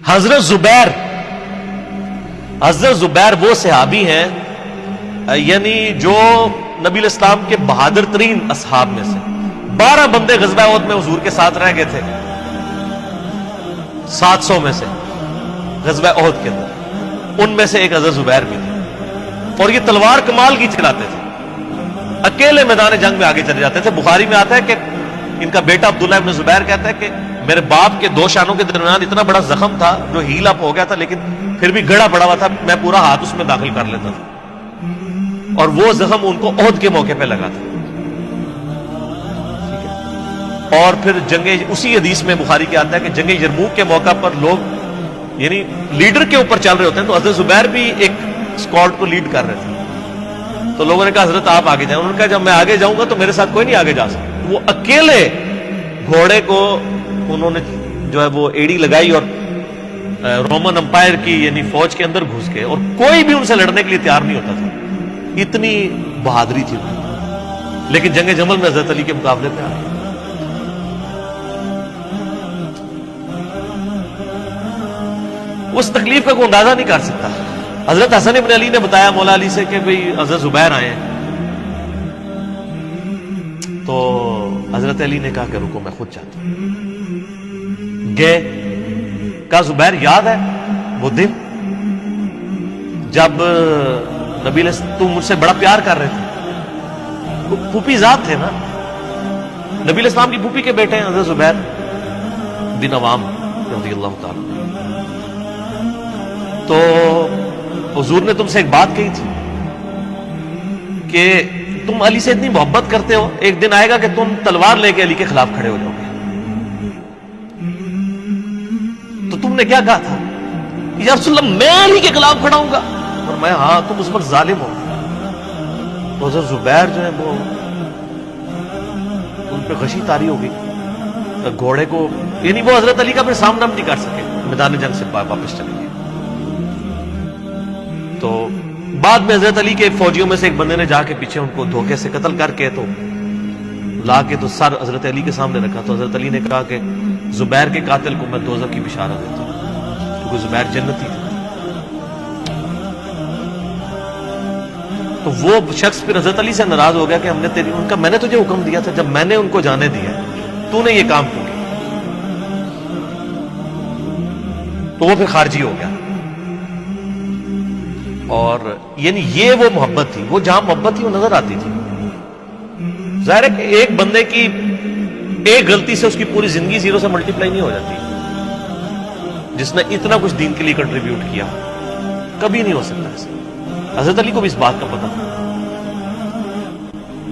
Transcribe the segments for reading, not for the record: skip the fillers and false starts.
حضرت زبیر وہ صحابی ہیں یعنی جو نبی الاسلام کے بہادر ترین اصحاب میں سے 12 بندے غزوہ احد میں حضور کے ساتھ رہ گئے تھے 700 میں سے غزوہ احد کے اندر، ان میں سے ایک حضرت زبیر بھی تھے، اور یہ تلوار کمال کی چلاتے تھے، اکیلے میدان جنگ میں آگے چلے جاتے تھے۔ بخاری میں آتا ہے کہ ان کا بیٹا عبداللہ ابن زبیر کہتا ہے کہ میرے باپ کے 2 شانوں کے درمیان اتنا بڑا زخم تھا جو ہیل اپ ہو گیا تھا، لیکن پھر بھی گڑا پڑا ہوا تھا، میں پورا ہاتھ اس میں داخل کر لیتا تھا، اور وہ زخم ان کو احد کے موقع پہ لگا تھا۔ اور پھر اسی حدیث میں بخاری کے آتا ہے کہ جنگ یرموک کے موقع پر لوگ یعنی لیڈر کے اوپر چل رہے ہوتے ہیں، تو حضرت زبیر بھی ایک اسکواڈ کو لیڈ کر رہے تھے، تو لوگوں نے کہا حضرت آپ آگے جائیں، انہوں نے کہا جب میں آگے جاؤں گا تو میرے ساتھ کوئی نہیں آگے جا سکتا۔ وہ اکیلے گھوڑے کو انہوں نے جو ہے وہ ایڑی لگائی اور رومن امپائر کی یعنی فوج کے اندر گھس گئے، اور کوئی بھی ان سے لڑنے کے لیے تیار نہیں ہوتا تھا، اتنی بہادری تھی ان، لیکن جنگ جمل میں حضرت علی کے مقابلے پہ آ گئے۔ اس تکلیف کا کوئی اندازہ نہیں کر سکتا۔ حضرت حسن ابن علی نے بتایا مولا علی سے کہ بھئی حضرت زبیر آئے ہیں، تو حضرت علی نے کہا کہ رکو میں خود چاہتا ہوں۔ گئے، کہا زبیر یاد ہے وہ دن جب نبی تم مجھ سے بڑا پیار کر رہے تھے، پھوپھی ذات تھے نا، نبی الاسلام کی پھوپھی کے بیٹے ہیں حضرت زبیر بن عوام رضی اللہ تعالی۔ تو حضور نے تم سے ایک بات کہی تھی کہ تم علی سے اتنی محبت کرتے ہو، ایک دن آئے گا کہ تم تلوار لے کے علی کے خلاف کھڑے ہو جاؤ گے۔ تو تم نے کیا کہا تھا؟ یا رسول اللہ میں علی کے خلاف کھڑا ہوں گا؟ اور میں ہاں تم اس وقت ظالم ہو۔ تو حضرت زبیر جو ہے وہ ان پہ غشی طاری ہو گئی، گھوڑے کو یعنی وہ حضرت علی کا پھر سامنا نہیں کر سکے، میدان جنگ سے واپس چلے گئے۔ تو بعد میں حضرت علی کے فوجیوں میں سے ایک بندے نے جا کے پیچھے ان کو دھوکے سے قتل کر کے تو لا کے تو سر حضرت علی کے سامنے رکھا، تو حضرت علی نے کہا کہ زبیر کے قاتل کو میں دوزخ کی بشارت دیتا ہوں، کیونکہ زبیر جنتی تھا۔ تو وہ شخص پھر حضرت علی سے ناراض ہو گیا کہ میں نے تجھے حکم دیا تھا، جب میں نے ان کو جانے دیا تو نے یہ کام کیوں کیا؟ تو وہ پھر خارجی ہو گیا۔ اور یعنی یہ وہ محبت تھی، وہ جہاں محبت تھی وہ نظر آتی تھی۔ ظاہر ہے کہ ایک بندے کی ایک غلطی سے اس کی پوری زندگی 0 سے ملٹیپلائی نہیں ہو جاتی، جس نے اتنا کچھ دین کے لیے کنٹریبیوٹ کیا کبھی نہیں ہو سکتا ایسا۔ حضرت علی کو بھی اس بات کا پتہ تھا۔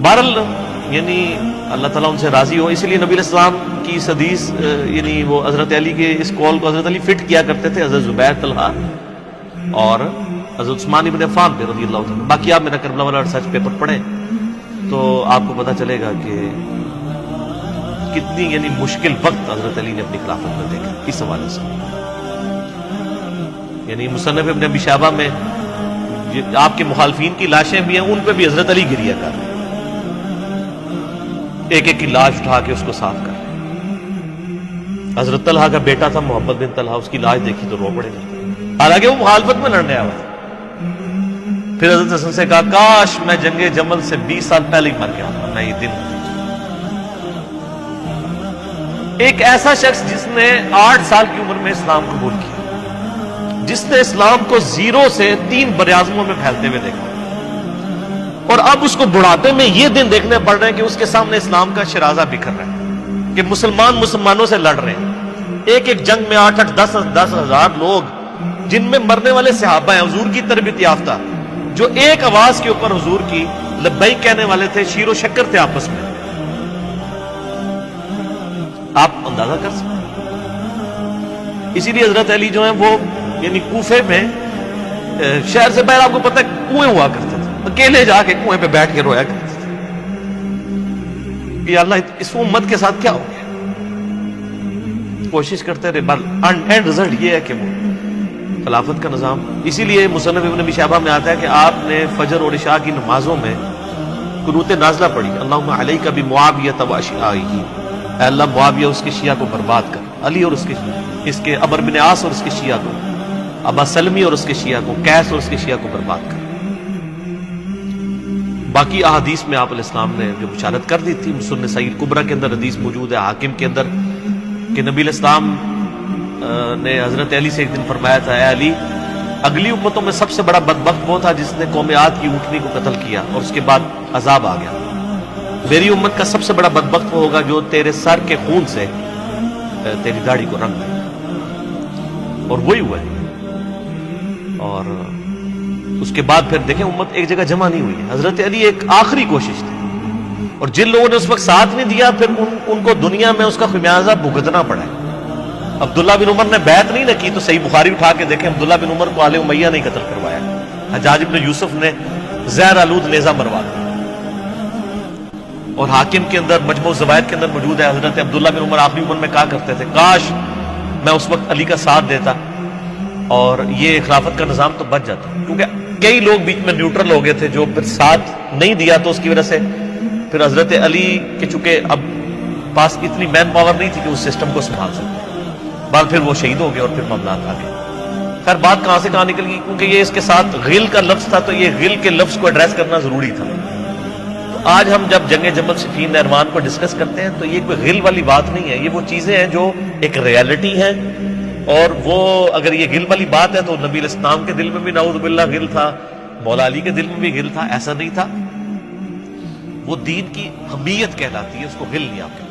بہرحال یعنی اللہ تعالیٰ ان سے راضی ہو، اسی لیے نبی علیہ السلام کی اس حدیث یعنی وہ حضرت علی کے اس قول کو حضرت علی فٹ کیا کرتے تھے، حضرت زبیر، طلحہ اور حضرت عثمان ابن عفان پہ رضی اللہ عنہ۔ باقی آپ میرا کربلا والا ریسرچ پیپر پڑھیں تو آپ کو پتہ چلے گا کہ کتنی یعنی مشکل وقت حضرت علی نے اپنی خلافت میں دیکھا اس حوالے سے۔ یعنی مصنف ابن ابی شیبہ میں آپ کے مخالفین کی لاشیں بھی ہیں، ان پہ بھی حضرت علی گریہ کر رہے ہیں، ایک ایک کی لاش اٹھا کے اس کو صاف کر رہے ہیں۔ حضرت طلحہ کا بیٹا تھا محمد بن طلحہ، اس کی لاش دیکھی تو رو پڑے گا، حالانکہ وہ مخالفت میں لڑنے آیا تھا۔ پھر حضرت حسن سے کہا کاش میں جنگ جمل سے 20 سال پہلے ہی مر گیا، میں یہ دن۔ ایک ایسا شخص جس نے 8 سال کی عمر میں اسلام قبول کیا، جس نے اسلام کو 0 سے 3 براعظموں میں پھیلتے ہوئے دیکھا، اور اب اس کو بڑھاپے میں یہ دن دیکھنے پڑ رہے ہیں کہ اس کے سامنے اسلام کا شرازہ بکھر رہا ہے، کہ مسلمانوں سے لڑ رہے ہیں۔ ایک ایک جنگ میں 8-8 10 ہزار لوگ، جن میں مرنے والے صحابہ ہیں حضور کی تربیت یافتہ، جو ایک آواز کے اوپر حضور کی لبیک کہنے والے تھے، شیر و شکر تھے آپس میں۔ آپ اندازہ کر سکتے ہیں۔ اسی لیے حضرت علی جو ہیں وہ یعنی کوفے میں شہر سے باہر آپ کو پتہ ہے کنویں ہوا کرتے تھے، اکیلے جا کے کنویں پہ بیٹھ کے رویا کرتے تھے کہ اللہ اس امت کے ساتھ کیا ہو گیا۔ کوشش کرتے رہے، اینڈ رزلٹ یہ ہے کہ وہ خلافت کا نظام۔ اسی لیے مصنف ابن ابی شیبہ میں آتا ہے کہ آپ نے فجر اور عشاء کی نمازوں میں قنوت نازلہ پڑھی، اللہم علیک بمعاویہ و اشیاءہ، اے اللہ معاویہ اس کے شیعہ کو برباد کر، علی اور اس کے شیعہ۔ اس کے عمر بن عاص اور اس کے شیعہ کو، ابا سلمی اور اس کے شیعہ کو، قیس اور اس کے شیعہ کو برباد کر۔ باقی احادیث میں آپ علیہ السلام نے جو بشارت کر دی تھی، سنن سعید کبریٰ کے اندر حدیث موجود ہے، حاکم کے اندر، کہ نبی علیہ السلام نے حضرت علی سے ایک دن فرمایا تھا، اے علی، اگلی امتوں میں سب سے بڑا بدبخت وہ تھا جس نے قوم عاد کی اونٹنی کو قتل کیا اور اس کے بعد عذاب آ گیا۔ میری امت کا سب سے بڑا بدبخت وہ ہوگا جو تیرے سر کے خون سے تیری داڑھی کو رنگ دے، اور وہی ہوا ہے۔ اور اس کے بعد پھر دیکھیں امت ایک جگہ جمع نہیں ہوئی ہے۔ حضرت علی ایک آخری کوشش تھی، اور جن لوگوں نے اس وقت ساتھ نہیں دیا پھر ان کو دنیا میں اس کا خمیازہ بھگتنا پڑا ہے۔ عبداللہ بن عمر نے بیعت نہیں نہ کی تو صحیح بخاری اٹھا کے دیکھیں، عبداللہ بن عمر کو آل امیہ نہیں قتل کروایا، حجاج بن یوسف نے زہر آلود نیزہ مروا دیا۔ اور حاکم کے اندر مجموع الزوائد کے اندر موجود ہے، حضرت عبداللہ بن عمر آخری عمر میں کہا کرتے تھے، کاش میں اس وقت علی کا ساتھ دیتا اور یہ خلافت کا نظام تو بچ جاتا، کیونکہ کئی لوگ بیچ میں نیوٹرل ہو گئے تھے جو پھر ساتھ نہیں دیا، تو اس کی وجہ سے پھر حضرت علی کے چونکہ اب پاس اتنی مین پاور نہیں تھی کہ اس سسٹم کو سنبھال سکتے، بعد پھر وہ شہید ہو گئے اور پھر معاملات آ گئے۔ خیر بات کہاں سے کہاں نکل گئی، کیونکہ یہ اس کے ساتھ غل کا لفظ تھا، تو یہ غل کے لفظ کو ایڈریس کرنا ضروری تھا۔ تو آج ہم جب جنگ جمل صفین نہروان کو ڈسکس کرتے ہیں تو یہ کوئی غل والی بات نہیں ہے، یہ وہ چیزیں ہیں جو ایک ریالٹی ہیں، اور وہ اگر یہ غل والی بات ہے تو نبی علیہ السلام کے دل میں بھی نعوذ باللہ غل تھا، مولا علی کے دل میں بھی غل تھا، ایسا نہیں تھا۔ وہ دین کی حمیت کہلاتی ہے، اس کو غل نہیں آپ کہتے۔